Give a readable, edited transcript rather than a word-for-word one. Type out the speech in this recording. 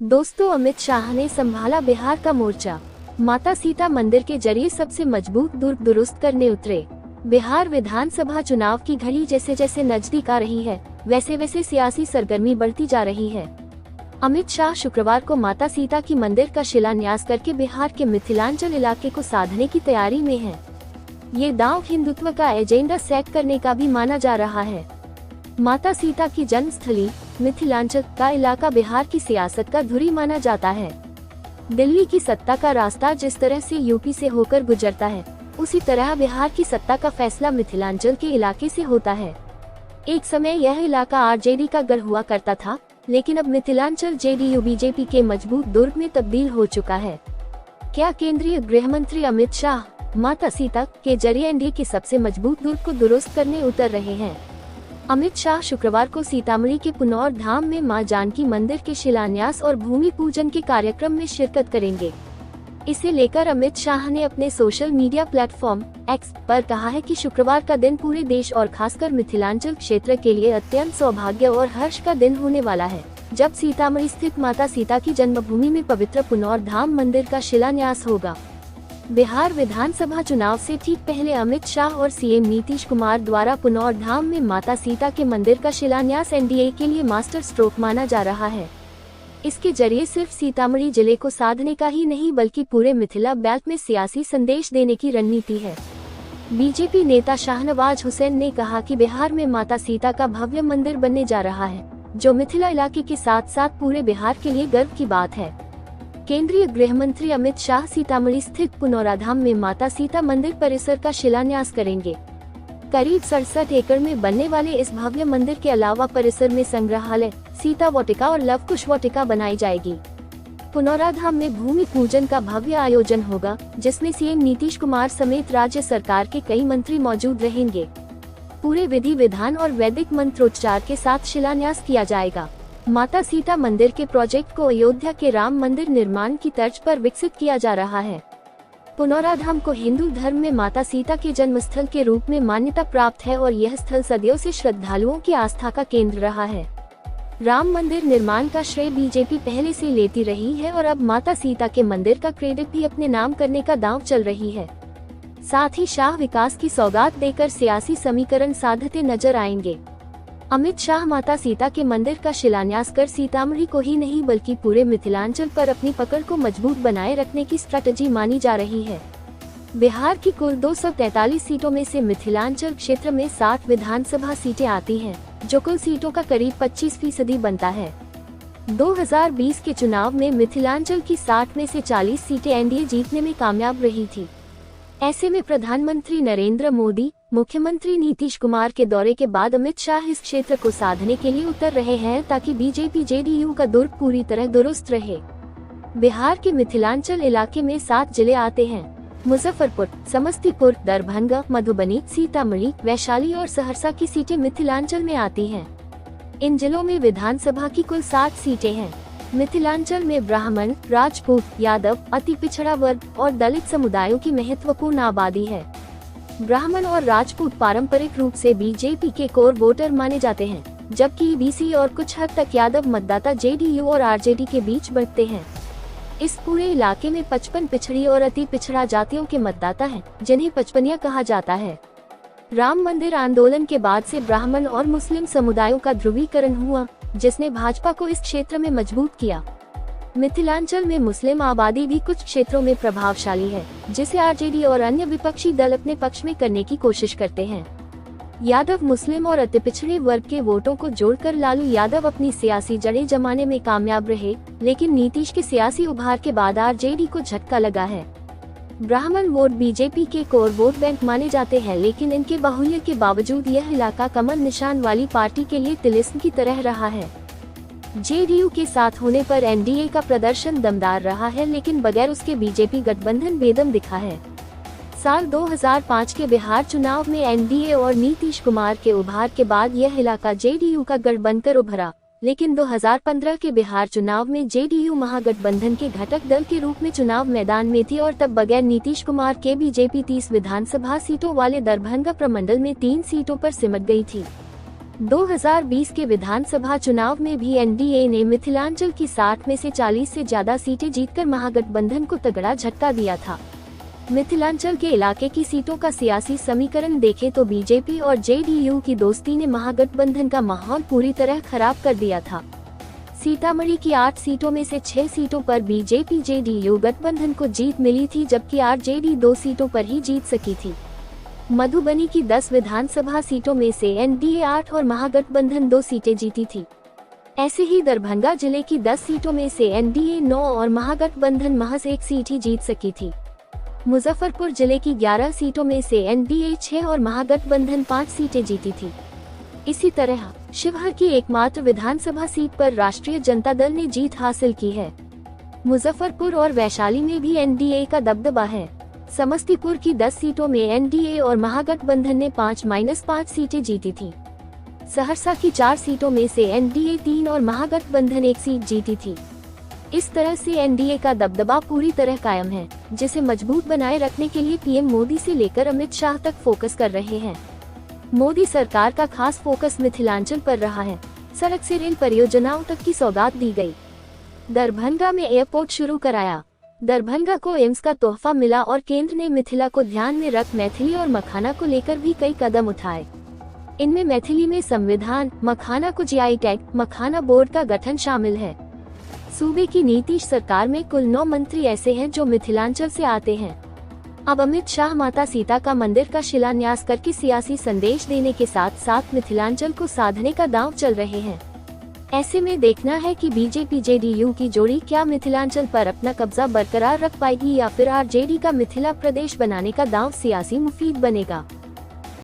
दोस्तों, अमित शाह ने संभाला बिहार का मोर्चा। माता सीता मंदिर के जरिए सबसे मजबूत दुर्ग दुरुस्त करने उतरे। बिहार विधानसभा चुनाव की घड़ी जैसे जैसे नजदीक आ रही है, वैसे वैसे सियासी सरगर्मी बढ़ती जा रही है। अमित शाह शुक्रवार को माता सीता की मंदिर का शिलान्यास करके बिहार के मिथिलांचल इलाके को साधने की तैयारी में हैं। ये दांव हिंदुत्व का एजेंडा सेट करने का भी माना जा रहा है। माता सीता की जन्मस्थली मिथिलांचल का इलाका बिहार की सियासत का धुरी माना जाता है। दिल्ली की सत्ता का रास्ता जिस तरह से यूपी से होकर गुजरता है, उसी तरह बिहार की सत्ता का फैसला मिथिलांचल के इलाके से होता है। एक समय यह इलाका आरजेडी का गढ़ हुआ करता था, लेकिन अब मिथिलांचल जेडीयू बीजेपी के मजबूत दुर्ग में तब्दील हो चुका है। क्या केंद्रीय गृह मंत्री अमित शाह माता सीता के जरिए एनडीए के सबसे मजबूत दुर्ग को दुरुस्त करने उतर रहे हैं? अमित शाह शुक्रवार को सीतामढ़ी के पुनौर धाम में मां जानकी मंदिर के शिलान्यास और भूमि पूजन के कार्यक्रम में शिरकत करेंगे। इसे लेकर अमित शाह ने अपने सोशल मीडिया प्लेटफॉर्म एक्स पर कहा है कि शुक्रवार का दिन पूरे देश और खासकर मिथिलांचल क्षेत्र के लिए अत्यंत सौभाग्य और हर्ष का दिन होने वाला है, जब सीतामढ़ी स्थित माता सीता की जन्मभूमि में पवित्र पुनौर धाम मंदिर का शिलान्यास होगा। बिहार विधानसभा चुनाव से ठीक पहले अमित शाह और सीएम नीतीश कुमार द्वारा पुनौर धाम में माता सीता के मंदिर का शिलान्यास एनडीए के लिए मास्टर स्ट्रोक माना जा रहा है। इसके जरिए सिर्फ सीतामढ़ी जिले को साधने का ही नहीं, बल्कि पूरे मिथिला बेल्ट में सियासी संदेश देने की रणनीति है। बीजेपी नेता शाहनवाज हुसैन ने कहा कि बिहार में माता सीता का भव्य मंदिर बनने जा रहा है, जो मिथिला इलाके के साथ साथ पूरे बिहार के लिए गर्व की बात है। केंद्रीय गृह मंत्री अमित शाह सीतामढ़ी स्थित पुनौराधाम में माता सीता मंदिर परिसर का शिलान्यास करेंगे। करीब 67 एकड़ में बनने वाले इस भव्य मंदिर के अलावा परिसर में संग्रहालय, सीता वाटिका और लव कुश वाटिका बनाई जाएगी। पुनौराधाम में भूमि पूजन का भव्य आयोजन होगा, जिसमें सीएम नीतीश कुमार समेत राज्य सरकार के कई मंत्री मौजूद रहेंगे। पूरे विधि विधान और वैदिक मंत्रोच्चार के साथ शिलान्यास किया जाएगा। माता सीता मंदिर के प्रोजेक्ट को अयोध्या के राम मंदिर निर्माण की तर्ज पर विकसित किया जा रहा है। पुनौराधाम को हिंदू धर्म में माता सीता के जन्म स्थल के रूप में मान्यता प्राप्त है और यह स्थल सदियों से श्रद्धालुओं की आस्था का केंद्र रहा है। राम मंदिर निर्माण का श्रेय बीजेपी पहले से लेती रही है और अब माता सीता के मंदिर का क्रेडिट भी अपने नाम करने का दांव चल रही है। साथ ही शाह विकास की सौगात देकर सियासी समीकरण साधते नजर आएंगे। अमित शाह माता सीता के मंदिर का शिलान्यास कर सीतामढ़ी को ही नहीं, बल्कि पूरे मिथिलांचल पर अपनी पकड़ को मजबूत बनाए रखने की स्ट्रैटेजी मानी जा रही है। बिहार की कुल 243 सीटों में से मिथिलांचल क्षेत्र में 60 विधानसभा सीटें आती हैं, जो कुल सीटों का करीब 25% बनता है। 2020 के चुनाव में मिथिलांचल की 60 में से 40 सीटें एनडीए जीतने में कामयाब रही थी। ऐसे में प्रधानमंत्री नरेंद्र मोदी, मुख्यमंत्री नीतीश कुमार के दौरे के बाद अमित शाह इस क्षेत्र को साधने के लिए उतर रहे हैं, ताकि बीजेपी जेडीयू का दुर्ग पूरी तरह दुरुस्त रहे। बिहार के मिथिलांचल इलाके में 7 जिले आते हैं। मुजफ्फरपुर, समस्तीपुर, दरभंगा, मधुबनी, सीतामढ़ी, वैशाली और सहरसा की सीटें मिथिलांचल में आती हैं। इन जिलों में विधानसभा की कुल 60 सीटें हैं। मिथिलांचल में ब्राह्मण, राजपूत, यादव, अति पिछड़ा वर्ग और दलित समुदायों की महत्वपूर्ण आबादी है। ब्राह्मण और राजपूत पारंपरिक रूप से बीजेपी के कोर वोटर माने जाते हैं, जबकि बीसी और कुछ हद तक यादव मतदाता जेडीयू और आरजेडी के बीच बढ़ते हैं। इस पूरे इलाके में 55 पिछड़ी और अति पिछड़ा जातियों के मतदाता हैं, जिन्हें पचपनिया कहा जाता है। राम मंदिर आंदोलन के बाद से ब्राह्मण और मुस्लिम समुदायों का ध्रुवीकरण हुआ, जिसने भाजपा को इस क्षेत्र में मजबूत किया। मिथिलांचल में मुस्लिम आबादी भी कुछ क्षेत्रों में प्रभावशाली है, जिसे आरजेडी और अन्य विपक्षी दल अपने पक्ष में करने की कोशिश करते हैं। यादव, मुस्लिम और अति पिछड़े वर्ग के वोटों को जोड़कर लालू यादव अपनी सियासी जड़ें जमाने में कामयाब रहे, लेकिन नीतीश के सियासी उभार के बाद आरजेडी को झटका लगा है। ब्राह्मण वोट बीजेपी के कोर वोट बैंक माने जाते हैं, लेकिन इनके बाहुल्य के बावजूद यह इलाका कमल निशान वाली पार्टी के लिए तिलिस्म की तरह रहा है। जेडीयू के साथ होने पर एनडीए का प्रदर्शन दमदार रहा है, लेकिन बगैर उसके बीजेपी गठबंधन बेदम दिखा है। साल 2005 के बिहार चुनाव में एनडीए और नीतीश कुमार के उभार के बाद यह इलाका जेडीयू का गढ़ बनकर उभरा, लेकिन 2015 के बिहार चुनाव में जेडीयू महागठबंधन के घटक दल के रूप में चुनाव मैदान में थी और तब बगैर नीतीश कुमार के बीजेपी 30 विधानसभा सीटों वाले दरभंगा प्रमंडल में 3 सीटों पर सिमट गई थी। 2020 के विधानसभा चुनाव में भी एनडीए ने मिथिलांचल की 60 में से 40 से ज्यादा सीटें जीतकर महागठबंधन को तगड़ा झटका दिया था। मिथिलांचल के इलाके की सीटों का सियासी समीकरण देखें तो बीजेपी और जेडीयू की दोस्ती ने महागठबंधन का माहौल पूरी तरह खराब कर दिया था। सीतामढ़ी की 8 सीटों में से 6 सीटों पर बीजेपी जेडीयू गठबंधन को जीत मिली थी, जबकि आरजेडी 2 सीटों पर ही जीत सकी थी। मधुबनी की 10 विधानसभा सीटों में से एनडीए 8 और महागठबंधन 2 सीटें जीती थी। ऐसे ही दरभंगा जिले की 10 सीटों में से एनडीए 9 और महागठबंधन महज 1 सीट ही जीत सकी थी। मुजफ्फरपुर जिले की 11 सीटों में से एनडीए 6 और महागठबंधन 5 सीटें जीती थी। इसी तरह शिवहर की एकमात्र विधानसभा सीट पर राष्ट्रीय जनता दल ने जीत हासिल की है। मुजफ्फरपुर और वैशाली में भी एनडीए का दबदबा है। समस्तीपुर की 10 सीटों में एनडीए और महागठबंधन ने 5-5 सीटें जीती थी। सहरसा की 4 सीटों में से एनडीए 3 और महागठबंधन 1 सीट जीती थी। इस तरह से एनडीए का दबदबा पूरी तरह कायम है, जिसे मजबूत बनाए रखने के लिए पीएम मोदी से लेकर अमित शाह तक फोकस कर रहे हैं। मोदी सरकार का खास फोकस मिथिलांचल पर रहा है। सड़क से रेल परियोजनाओं तक की सौगात दी गई। दरभंगा में एयरपोर्ट शुरू कराया। दरभंगा को एम्स का तोहफा मिला और केंद्र ने मिथिला को ध्यान में रख मैथिली और मखाना को लेकर भी कई कदम उठाए। इनमें मैथिली में संविधान, मखाना को जीआई टैग, मखाना बोर्ड का गठन शामिल है। सूबे की नीतीश सरकार में कुल 9 मंत्री ऐसे हैं जो मिथिलांचल से आते हैं। अब अमित शाह माता सीता का मंदिर का शिलान्यास करके सियासी संदेश देने के साथ साथ मिथिलांचल को साधने का दांव चल रहे हैं। ऐसे में देखना है कि बीजेपी जेडीयू की जोड़ी क्या मिथिलांचल पर अपना कब्जा बरकरार रख पाएगी या फिर आरजेडी का मिथिला प्रदेश बनाने का दांव सियासी मुफीद बनेगा।